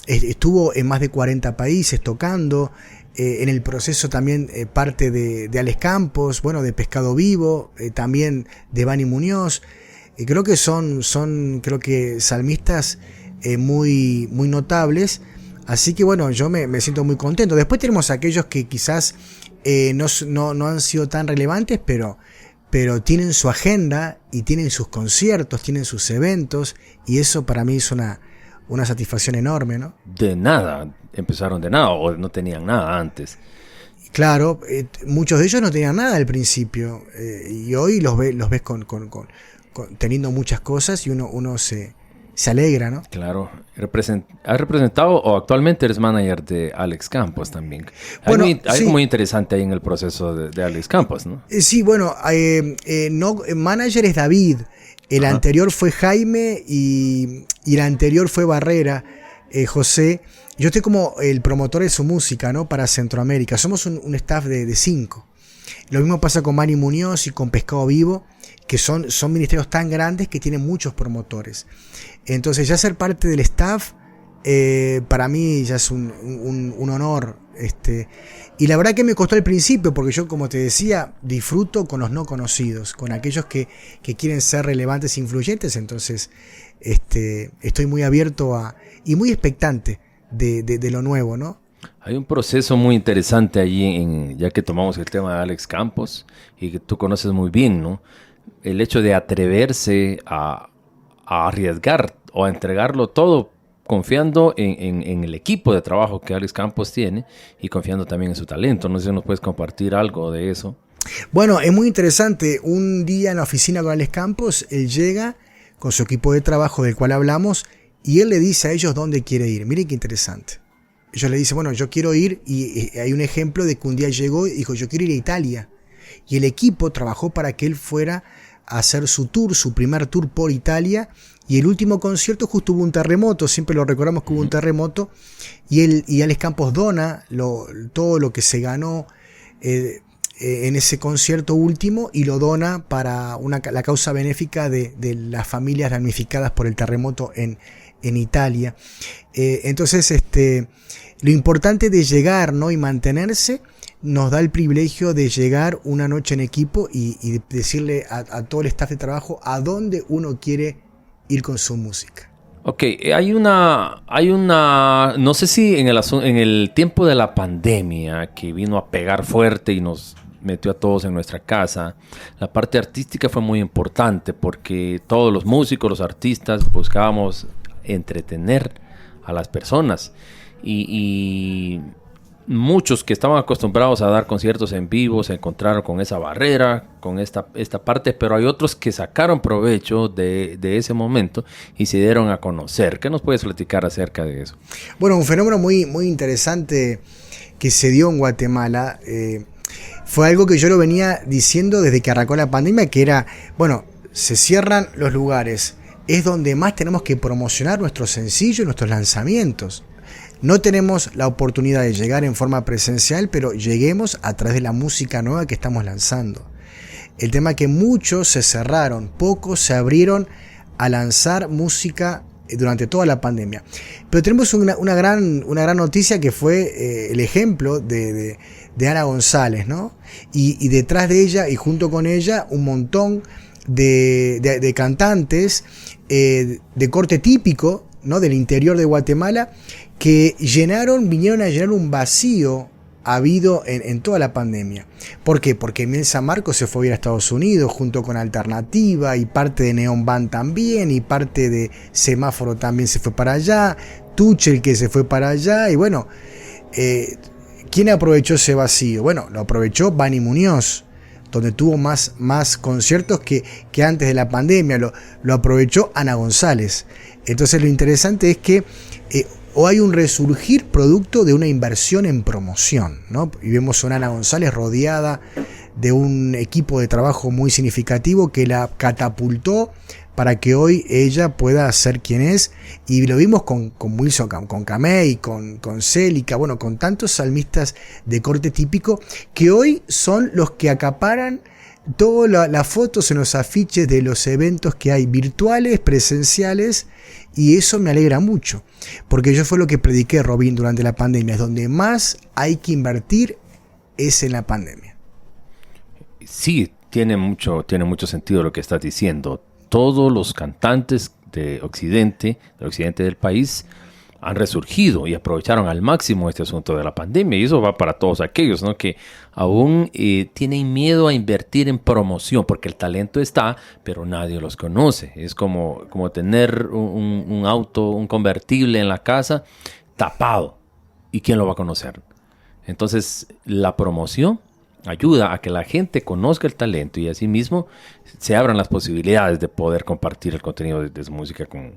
estuvo en más de 40 países tocando. En el proceso también parte de Alex Campos, bueno, de Pescado Vivo, también de Bani Muñoz. Creo que son creo que salmistas muy notables. Así que bueno, yo me siento muy contento. Después tenemos aquellos que quizás no han sido tan relevantes, pero tienen su agenda y tienen sus conciertos, tienen sus eventos, y eso para mí es una satisfacción enorme, ¿no? De nada, empezaron de nada o no tenían nada antes. Claro, muchos de ellos no tenían nada al principio, y hoy los ves con teniendo muchas cosas y uno se alegra, ¿no? Claro. ¿Has representado o actualmente eres manager de Alex Campos también? Bueno, hay sí. algo muy interesante ahí en el proceso de Alex Campos, ¿no? Sí, bueno, manager es David. El Ajá. anterior fue Jaime y el anterior fue Barrera, José. Yo estoy como el promotor de su música, ¿no? Para Centroamérica. Somos un staff de 5. Lo mismo pasa con Bani Muñoz y con Pescado Vivo, que son ministerios tan grandes que tienen muchos promotores. Entonces ya ser parte del staff para mí ya es un honor. Y la verdad que me costó al principio, porque yo, como te decía, disfruto con los no conocidos, con aquellos que quieren ser relevantes e influyentes. Entonces estoy muy abierto y muy expectante de lo nuevo, ¿no? Hay un proceso muy interesante allí, ya que tomamos el tema de Alex Campos y que tú conoces muy bien, ¿no? El hecho de atreverse a arriesgar o a entregarlo todo, confiando en el equipo de trabajo que Alex Campos tiene y confiando también en su talento. No sé si nos puedes compartir algo de eso. Bueno, es muy interesante. Un día en la oficina con Alex Campos, él llega con su equipo de trabajo del cual hablamos y él le dice a ellos dónde quiere ir. Miren qué interesante. Ellos le dicen, bueno, yo quiero ir, y hay un ejemplo de que un día llegó y dijo, yo quiero ir a Italia. Y el equipo trabajó para que él fuera a hacer su tour, su primer tour por Italia. Y el último concierto justo hubo un terremoto, siempre lo recordamos que hubo un terremoto. Y Alex Campos dona todo lo que se ganó en ese concierto último y lo dona para la causa benéfica de las familias damnificadas por el terremoto en Italia. Entonces, lo importante de llegar, ¿no? Y mantenerse nos da el privilegio de llegar una noche en equipo y decirle a todo el staff de trabajo a dónde uno quiere ir con su música. Ok, hay una, no sé si en el tiempo de la pandemia que vino a pegar fuerte y nos metió a todos en nuestra casa, la parte artística fue muy importante porque todos los músicos, los artistas buscábamos entretener a las personas y muchos que estaban acostumbrados a dar conciertos en vivo se encontraron con esa barrera, con esta parte, pero hay otros que sacaron provecho de ese momento y se dieron a conocer. ¿Qué nos puedes platicar acerca de eso? Bueno, un fenómeno muy, muy interesante que se dio en Guatemala fue algo que yo lo venía diciendo desde que arrancó la pandemia, que era, bueno, se cierran los lugares, es donde más tenemos que promocionar nuestros sencillos y nuestros lanzamientos. No tenemos la oportunidad de llegar en forma presencial, pero lleguemos a través de la música nueva que estamos lanzando. El tema es que muchos se cerraron, pocos se abrieron a lanzar música durante toda la pandemia. Pero tenemos una gran noticia que fue el ejemplo de Ana González, ¿no? Y detrás de ella y junto con ella un montón de cantantes de corte típico, ¿no? Del interior de Guatemala, que vinieron a llenar un vacío habido en toda la pandemia. ¿Por qué? Porque Miel San Marcos se fue a ir a Estados Unidos junto con Alternativa y parte de Neon Band también, y parte de Semáforo también se fue para allá, Tuchel que se fue para allá, y bueno, ¿quién aprovechó ese vacío? Bueno, lo aprovechó Bani Muñoz, donde tuvo más conciertos que antes de la pandemia, lo aprovechó Ana González. Entonces lo interesante es que o hay un resurgir producto de una inversión en promoción, ¿no? Y vemos a una Ana González rodeada de un equipo de trabajo muy significativo que la catapultó para que hoy ella pueda ser quien es. Y lo vimos con Wilson, con Camey, con Célica, bueno, con tantos salmistas de corte típico que hoy son los que acaparan todas las fotos en los afiches de los eventos que hay virtuales, presenciales, y eso me alegra mucho, porque yo fue lo que prediqué, Robin, durante la pandemia, es donde más hay que invertir es en la pandemia. Sí, tiene mucho sentido lo que estás diciendo. Todos los cantantes del occidente del país, han resurgido y aprovecharon al máximo este asunto de la pandemia. Y eso va para todos aquellos, ¿no?, que aún tienen miedo a invertir en promoción, porque el talento está, pero nadie los conoce. Es como tener un auto, un convertible en la casa tapado. ¿Y quién lo va a conocer? Entonces, la promoción ayuda a que la gente conozca el talento y asimismo se abran las posibilidades de poder compartir el contenido de su música con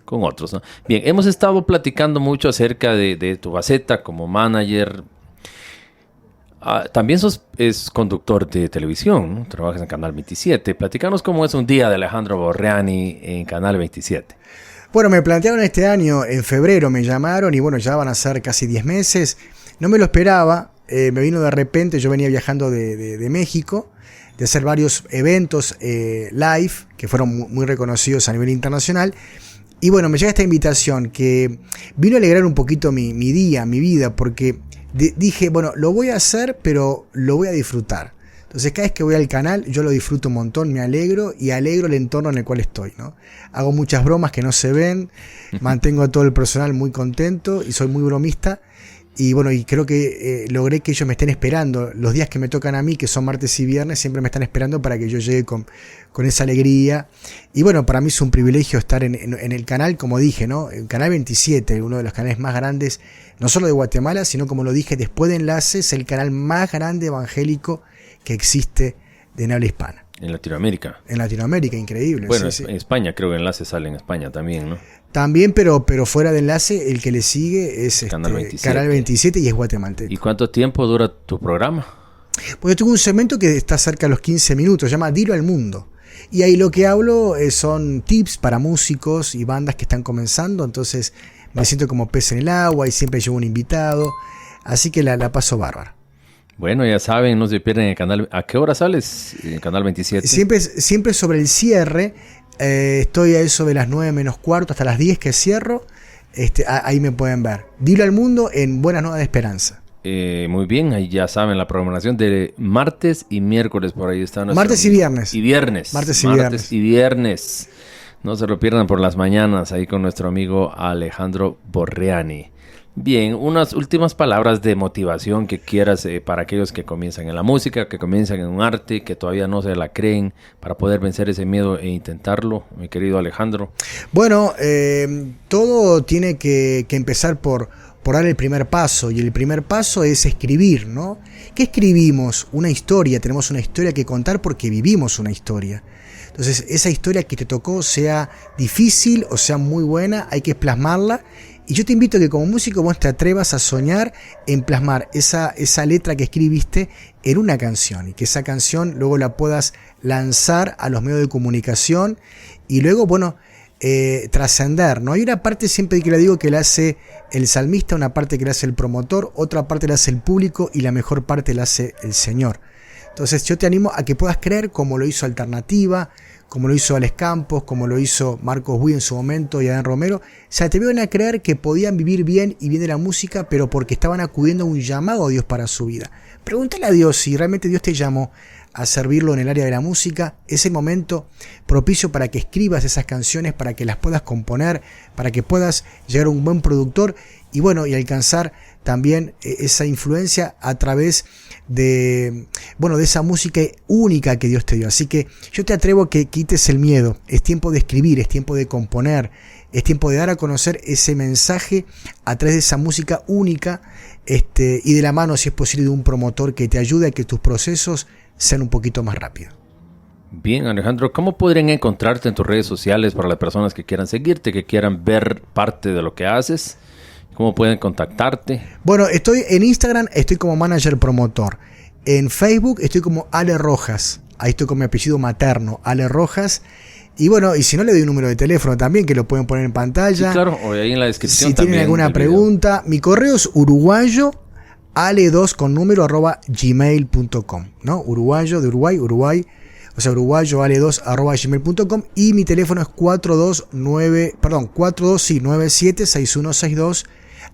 otros, ¿no? Bien, hemos estado platicando mucho acerca de tu faceta como manager. También es conductor de televisión, ¿no? Trabajas en Canal 27. Platícanos cómo es un día de Alejandro Borreani en Canal 27. Bueno, me plantearon este año, en febrero me llamaron y bueno, ya van a ser casi 10 meses. No me lo esperaba, me vino de repente, yo venía viajando de México, de hacer varios eventos live, que fueron muy reconocidos a nivel internacional. Y bueno, me llega esta invitación que vino a alegrar un poquito mi día, mi vida, porque dije, bueno, lo voy a hacer, pero lo voy a disfrutar. Entonces cada vez que voy al canal, yo lo disfruto un montón, me alegro y alegro el entorno en el cual estoy, ¿no? Hago muchas bromas que no se ven, mantengo a todo el personal muy contento y soy muy bromista. Y bueno, y creo que logré que ellos me estén esperando. Los días que me tocan a mí, que son martes y viernes, siempre me están esperando para que yo llegue con esa alegría. Y bueno, para mí es un privilegio estar en el canal, como dije, ¿no? El canal 27, uno de los canales más grandes, no solo de Guatemala, sino como lo dije, después de Enlaces, el canal más grande evangélico que existe en habla hispana. En Latinoamérica. En Latinoamérica, increíble. Bueno, sí, en sí. España, creo que Enlace sale en España también, ¿no? También, pero fuera de Enlace, el que le sigue es Canal 27 y es guatemalteco. ¿Y cuánto tiempo dura tu programa? Pues yo tengo un segmento que está cerca de los 15 minutos, se llama Dilo al Mundo. Y ahí lo que hablo son tips para músicos y bandas que están comenzando, entonces me siento como pez en el agua y siempre llevo un invitado, así que la paso bárbara. Bueno, ya saben, no se pierden el canal. ¿A qué hora sales en Canal 27? Siempre sobre el cierre. Estoy a eso de las 9 menos cuarto hasta las 10 que cierro. Ahí me pueden ver. Dilo al Mundo en Buenas Nuevas de Esperanza. Muy bien, ahí ya saben la programación de martes y miércoles. Por ahí están. Martes y viernes. Y viernes. Martes y viernes. No se lo pierdan por las mañanas ahí con nuestro amigo Alejandro Borreani. Bien, unas últimas palabras de motivación que quieras para aquellos que comienzan en la música, que comienzan en un arte, que todavía no se la creen, para poder vencer ese miedo e intentarlo, mi querido Alejandro. Bueno, todo tiene que empezar por dar el primer paso, y el primer paso es escribir, ¿no? ¿Qué escribimos? Una historia, tenemos una historia que contar porque vivimos una historia. Entonces, esa historia que te tocó, sea difícil o sea muy buena, hay que plasmarla. Y yo te invito a que como músico vos te atrevas a soñar en plasmar esa letra que escribiste en una canción, y que esa canción luego la puedas lanzar a los medios de comunicación y luego, bueno, trascender, ¿no? Hay una parte siempre que le digo que la hace el salmista, una parte que la hace el promotor, otra parte la hace el público y la mejor parte la hace el Señor. Entonces yo te animo a que puedas creer como lo hizo Alternativa, como lo hizo Alex Campos, como lo hizo Marcos Witt en su momento y Adán Romero. O sea, te vieron a creer que podían vivir bien y bien de la música, pero porque estaban acudiendo a un llamado a Dios para su vida. Pregúntale a Dios si realmente Dios te llamó a servirlo en el área de la música. Es el momento propicio para que escribas esas canciones, para que las puedas componer, para que puedas llegar a un buen productor y bueno, y alcanzar también esa influencia a través de esa música única que Dios te dio. Así que yo te atrevo a que quites el miedo. Es tiempo de escribir, es tiempo de componer, es tiempo de dar a conocer ese mensaje a través de esa música única, y de la mano, si es posible, de un promotor que te ayude a que tus procesos sean un poquito más rápidos. Bien, Alejandro, ¿cómo podrían encontrarte en tus redes sociales para las personas que quieran seguirte, que quieran ver parte de lo que haces? ¿Cómo pueden contactarte? Bueno, estoy en Instagram, estoy como manager promotor. En Facebook estoy como Ale Rojas. Ahí estoy con mi apellido materno, Ale Rojas. Y bueno, y si no, le doy un número de teléfono también que lo pueden poner en pantalla. Sí, claro, o ahí en la descripción si también. Si tienen alguna pregunta, mi correo es uruguayoale2@gmail.com, ¿no? Uruguayo de Uruguay, o sea, uruguayoale2@gmail.com, y mi teléfono es 4297-6162.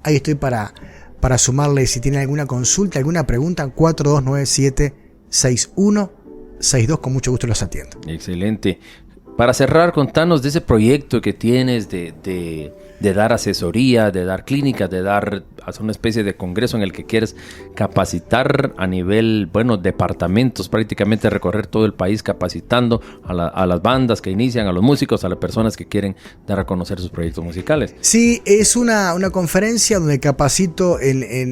Ahí estoy para sumarle si tienen alguna consulta, alguna pregunta, 4297-6162, con mucho gusto los atiendo. Excelente. Para cerrar, contanos de ese proyecto que tienes de dar asesoría, de dar clínicas, de hacer una especie de congreso en el que quieres capacitar a nivel, departamentos, prácticamente recorrer todo el país capacitando a las bandas que inician, a los músicos, a las personas que quieren dar a conocer sus proyectos musicales. Sí, es una conferencia donde capacito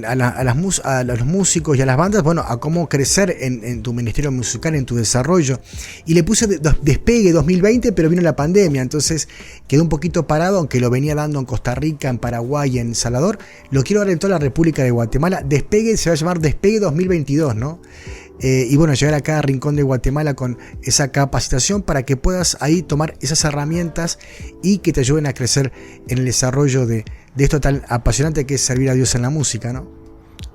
a los músicos y a las bandas, a cómo crecer en tu ministerio musical, en tu desarrollo. Y le puse Despegue 2020, pero vino la pandemia, entonces quedó un poquito parado, aunque lo venía dando en Costa Rica, en Paraguay, en Salvador. Lo quiero dar en toda la República de Guatemala. Despegue se va a llamar Despegue 2022, ¿no? Y llegar a cada rincón de Guatemala con esa capacitación para que puedas ahí tomar esas herramientas y que te ayuden a crecer en el desarrollo de esto tan apasionante que es servir a Dios en la música, ¿no?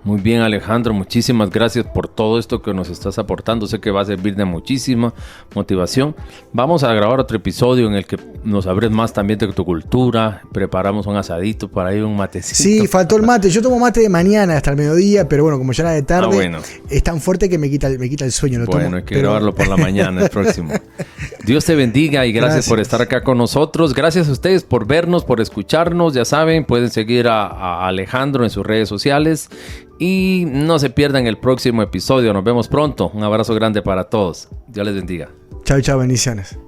Muy bien, Alejandro, muchísimas gracias por todo esto que nos estás aportando. Sé que va a servir de muchísima motivación. Vamos a grabar otro episodio en el que nos hables más también de tu cultura. Preparamos un asadito para ir, un matecito. Sí, faltó el mate. Yo tomo mate de mañana hasta el mediodía, pero como ya era de tarde, es tan fuerte que me quita el sueño. Hay que grabarlo por la mañana, el próximo. Dios te bendiga y gracias por estar acá con nosotros. Gracias a ustedes por vernos, por escucharnos. Ya saben, pueden seguir a Alejandro en sus redes sociales. Y no se pierdan el próximo episodio. Nos vemos pronto. Un abrazo grande para todos. Dios les bendiga. Chao, bendiciones.